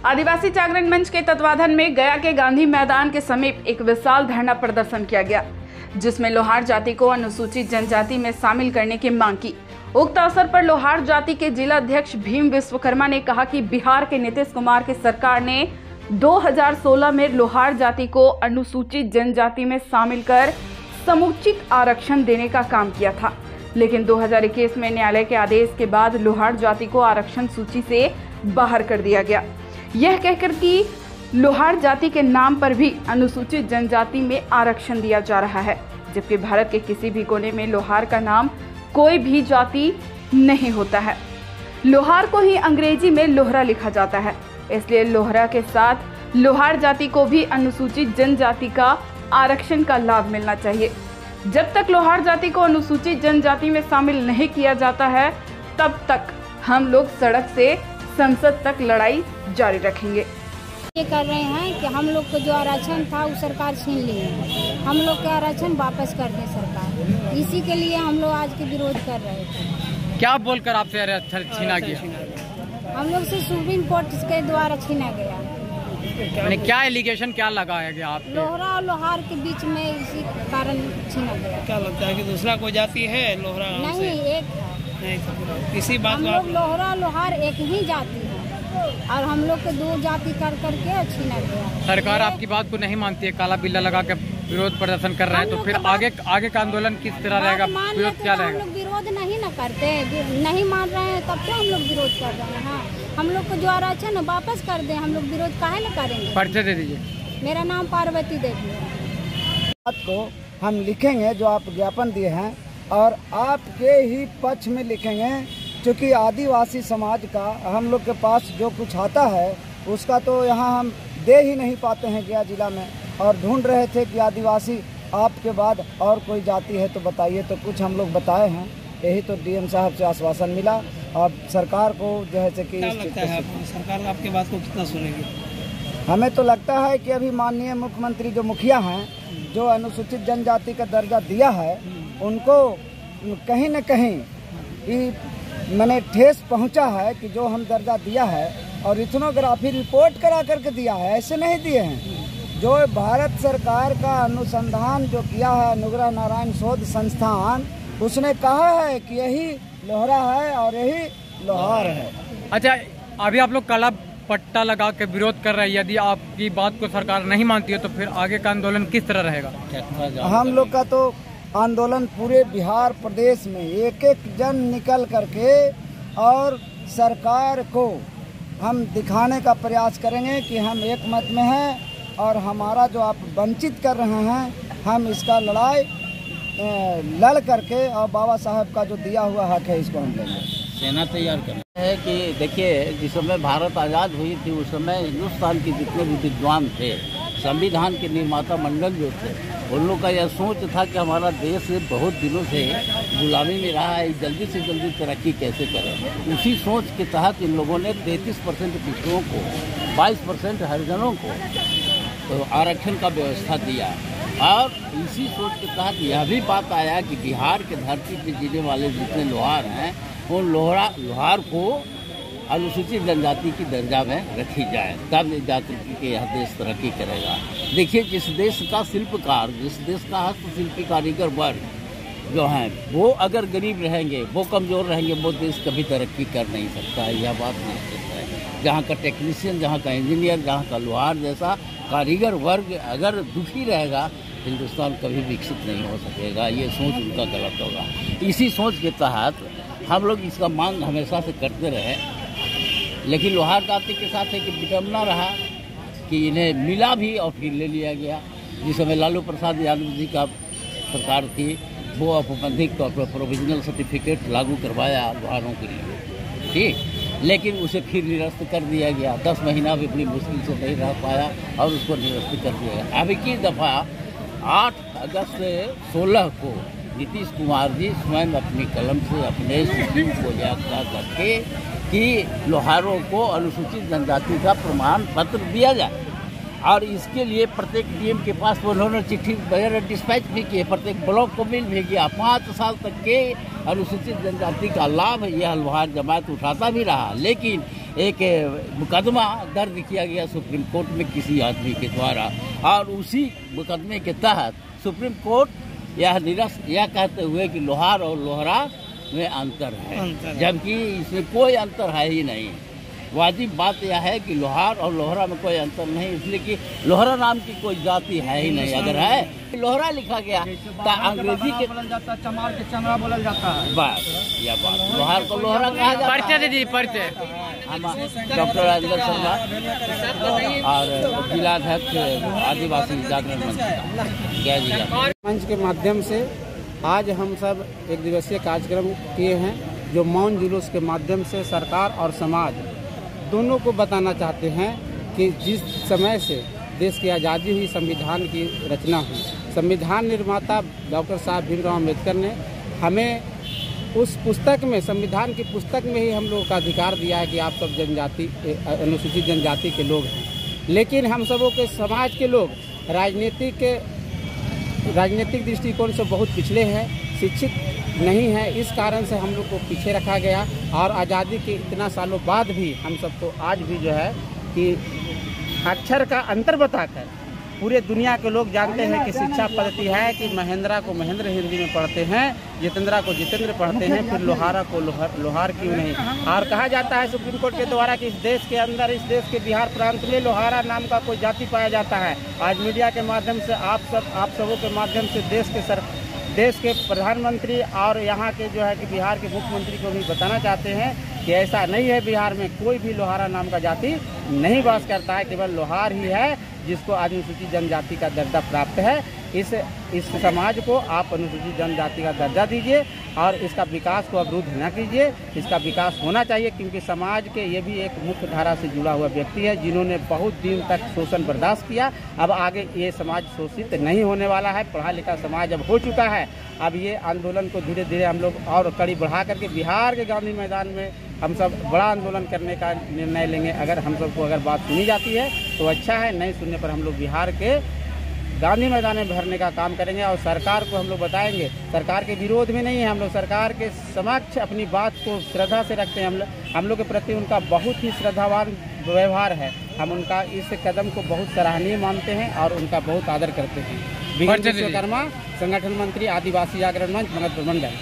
आदिवासी जागरण मंच के तत्वाधान में गया के गांधी मैदान के समीप एक विशाल धरना प्रदर्शन किया गया, जिसमें लोहार जाति को अनुसूचित जनजाति में शामिल करने की मांग की। उक्त अवसर पर लोहार जाति के जिला अध्यक्ष भीम विश्वकर्मा ने कहा कि बिहार के नीतीश कुमार की सरकार ने 2016 में लोहार जाति को अनुसूचित जनजाति में शामिल कर समुचित आरक्षण देने का काम किया था, लेकिन 2021 में न्यायालय के आदेश के बाद लोहार जाति को आरक्षण सूची से बाहर कर दिया गया, यह कहकर कि लोहार जाति के नाम पर भी अनुसूचित जनजाति में आरक्षण दिया जा रहा है, जबकि भारत के किसी भी कोने में लोहार का नाम कोई भी जाति नहीं होता है। लोहार को ही अंग्रेजी में लोहरा लिखा जाता है, इसलिए लोहरा के साथ लोहार जाति को भी अनुसूचित जनजाति का आरक्षण का लाभ मिलना चाहिए। जब तक लोहार जाति को अनुसूचित जनजाति में शामिल नहीं किया जाता है, तब तक हम लोग सड़क से संसद तक लड़ाई जारी रखेंगे। ये कर रहे हैं कि हम लोग को जो आरक्षण था वो सरकार छीन ली है, हम लोग के आरक्षण वापस कर दें सरकार। इसी के लिए हम लोग आज के विरोध कर रहे थे। क्या बोलकर आपसे आरक्षण छीना गया? हम लोग से सुप्रीम कोर्ट के द्वारा छीना गया। यानी क्या एलिगेशन क्या लगाया गया आप? लोहरा और लोहार के बीच में इसी कारण छीना गया। क्या लगता है कि दूसरा कोई जाति है लोहरा? नहीं, एक है। इसी बात हम लोग लोहरा लोहार एक ही जाति है और हम लोग के दो जाति कर करके छीना गया। सरकार आपकी बात को नहीं मानती है, काला बिल्ला लगा के विरोध प्रदर्शन कर रहा है, तो फिर आगे का आंदोलन किस तरह रहेगा? विरोध क्या रहेगा? हम लोग विरोध नहीं न करते, नहीं मान रहे हैं तब तो हम लोग विरोध कर रहे हैं। हम लोग को जो आरक्षण है वापस कर दें, हम लोग विरोध काहे न करेंगे? परिचय दे दीजिए। मेरा नाम पार्वती देवी है। बात को हम लिखेंगे जो आप ज्ञापन दिए हैं, और आपके ही पक्ष में लिखेंगे, क्योंकि आदिवासी समाज का हम लोग के पास जो कुछ आता है उसका तो यहाँ हम दे ही नहीं पाते हैं गया जिला में, और ढूंढ रहे थे कि आदिवासी आपके बाद और कोई जाति है तो बताइए, तो कुछ हम लोग बताए हैं। यही तो डीएम साहब से आश्वासन मिला, और सरकार को जैसे कि सरकार आपके बात को कितना सुनेगी? हमें तो लगता है कि अभी माननीय मुख्यमंत्री जो मुखिया हैं, जो अनुसूचित जनजाति का दर्जा दिया है, उनको कहीं न कहीं मैंने ठेस पहुंचा है कि जो हम दर्जा दिया है और इथनोग्राफी रिपोर्ट करा करके दिया है, ऐसे नहीं दिए हैं। जो भारत सरकार का अनुसंधान जो किया है, अनुग्रह नारायण शोध संस्थान, उसने कहा है कि यही लोहरा है और यही लोहार है। अच्छा, अभी आप लोग काला पट्टा लगा के विरोध कर रहे हैं, यदि आपकी बात को सरकार नहीं मानती है तो फिर आगे का आंदोलन किस तरह रहेगा? हम लोग का तो आंदोलन पूरे बिहार प्रदेश में एक एक जन निकल करके और सरकार को हम दिखाने का प्रयास करेंगे कि हम एक मत में हैं, और हमारा जो आप वंचित कर रहे हैं, हम इसका लड़ाई लड़ करके और बाबा साहब का जो दिया हुआ हक है इसको हम लेंगे। सेना तैयार करना है कि देखिए, जिस समय भारत आज़ाद हुई थी उस समय हिंदुस्तान के जितने भी विद्वान थे, संविधान के निर्माता मंडल जो थे, उन लोग का यह सोच था कि हमारा देश बहुत दिनों से गुलामी में रहा है, जल्दी से जल्दी तरक्की कैसे करें। उसी सोच के तहत इन लोगों ने 33% पिछड़ों को, 22% हरिजनों को तो आरक्षण का व्यवस्था दिया, और इसी सोच के तहत यह भी बात आया कि बिहार के धरती पर जीने वाले जितने लोहार हैं, उन लोहार को अनुसूचित जनजाति की दर्जा में रखी जाए, तब जाकर के यह देश तरक्की करेगा। देखिए, जिस देश का शिल्पकार, जिस देश का हस्तशिल्पी कारीगर वर्ग जो हैं, वो अगर गरीब रहेंगे, वो कमज़ोर रहेंगे, वो देश कभी तरक्की कर नहीं सकता है। यह बात निश्चित है। जहाँ का टेक्नीशियन, जहाँ का इंजीनियर, जहाँ का लोहार जैसा कारीगर वर्ग अगर दुखी रहेगा, हिंदुस्तान कभी विकसित नहीं हो सकेगा। ये सोच उनका गलत होगा। इसी सोच के तहत हम लोग इसका मांग हमेशा से करते रहे, लेकिन लोहार जाति के साथ एक विडम्बना रहा कि इन्हें मिला भी और फिर ले लिया गया। जिस समय लालू प्रसाद यादव जी का सरकार थी, वो औपबंधिक तौर पर प्रोविजनल सर्टिफिकेट लागू करवाया लोहारों के लिए, ठीक, लेकिन उसे फिर निरस्त कर दिया गया। 10 महीना भी बड़ी मुश्किल से नहीं रह पाया और उसको निरस्त कर दिया गया। अब की दफ़ा 8 अगस्त 16 को नीतीश कुमार जी स्वयं अपनी कलम से अपने सुप्रीम को यात्रा करके कि लोहारों को अनुसूचित जनजाति का प्रमाण पत्र दिया जाए, और इसके लिए प्रत्येक डीएम के पास उन्होंने चिट्ठी वगैरह डिस्पैच भी किए, प्रत्येक ब्लॉक को मेल भी किया। 5 साल तक के अनुसूचित जनजाति का लाभ यह लोहार जमात उठाता भी रहा, लेकिन एक मुकदमा दर्ज किया गया सुप्रीम कोर्ट में किसी आदमी के द्वारा, और उसी मुकदमे के तहत सुप्रीम कोर्ट यह कहते हुए कि लोहार और लोहरा में अंतर है, जबकि इसमें कोई अंतर है ही नहीं। वाजिब बात यह है कि लोहार और लोहरा में कोई अंतर नहीं, इसलिए कि लोहरा नाम की कोई जाति है ही नहीं। अगर है लोहरा लिखा गया तो अंग्रेजी के बोला जाता है, चमार के चमड़ा बोला जाता है, बस यह बात। लोहार को लोहरा कहा जाता है। परिचय दीजिए, परिचय। हम डॉक्टर राजेंद्र शर्मा और जिलाध्यक्ष आदिवासी जागरण मंच मंच के माध्यम से आज हम सब एक दिवसीय कार्यक्रम किए हैं, जो मौन जुलूस के माध्यम से सरकार और समाज दोनों को बताना चाहते हैं कि जिस समय से देश की आज़ादी हुई, संविधान की रचना हुई, संविधान निर्माता डॉक्टर साहब भीमराव अम्बेडकर ने हमें उस पुस्तक में, संविधान की पुस्तक में ही हम लोगों का अधिकार दिया है कि आप सब जनजाति, अनुसूचित जनजाति के लोग हैं। लेकिन हम सबों के समाज के लोग राजनीतिक दृष्टिकोण से बहुत पिछड़े हैं, शिक्षित नहीं है। इस कारण से हम लोग को पीछे रखा गया, और आज़ादी के इतना सालों बाद भी हम सबको आज भी जो है कि अक्षर का अंतर बताकर पूरे दुनिया के लोग जानते हैं कि शिक्षा पद्धति है कि महेंद्रा को महेंद्र हिंदी में पढ़ते हैं, जितेंद्रा को जितेंद्र पढ़ते हैं, फिर लोहारा को लोहार क्यों नहीं। और कहा जाता है सुप्रीम कोर्ट के द्वारा कि इस देश के अंदर, इस देश के बिहार प्रांत में लोहारा नाम का कोई जाति पाया जाता है। आज मीडिया के माध्यम से आप सबों के माध्यम से देश के प्रधानमंत्री और यहाँ के जो है कि बिहार के मुख्यमंत्री को भी बताना चाहते हैं कि ऐसा नहीं है, बिहार में कोई भी लोहारा नाम का जाति नहीं वास करता है, केवल लोहार ही है जिसको अनुसूचित जनजाति का दर्जा प्राप्त है। इस समाज को आप अनुसूचित जनजाति का दर्जा दीजिए और इसका विकास को अवरुद्ध न कीजिए। इसका विकास होना चाहिए, क्योंकि समाज के ये भी एक मुख्य धारा से जुड़ा हुआ व्यक्ति है, जिन्होंने बहुत दिन तक शोषण बर्दाश्त किया। अब आगे ये समाज शोषित नहीं होने वाला है, पढ़ा लिखा समाज अब हो चुका है। अब ये आंदोलन को धीरे धीरे हम लोग और कड़ी बढ़ा करके बिहार के गांधी मैदान में हम सब बड़ा आंदोलन करने का निर्णय लेंगे। अगर हम सबको अगर बात सुनी जाती है तो अच्छा है, नहीं सुनने पर हम लोग बिहार के गांधी मैदान में भरने का काम करेंगे और सरकार को हम लोग बताएंगे। सरकार के विरोध में नहीं है, हम लोग सरकार के समक्ष अपनी बात को श्रद्धा से रखते हैं। हम लोग के प्रति उनका बहुत ही श्रद्धावान व्यवहार है। हम उनका इस कदम को बहुत सराहनीय मानते हैं और उनका बहुत आदर करते हैं। विश्वकर्मा संगठन मंत्री, आदिवासी जागरण मंच, भगत प्रमंडल।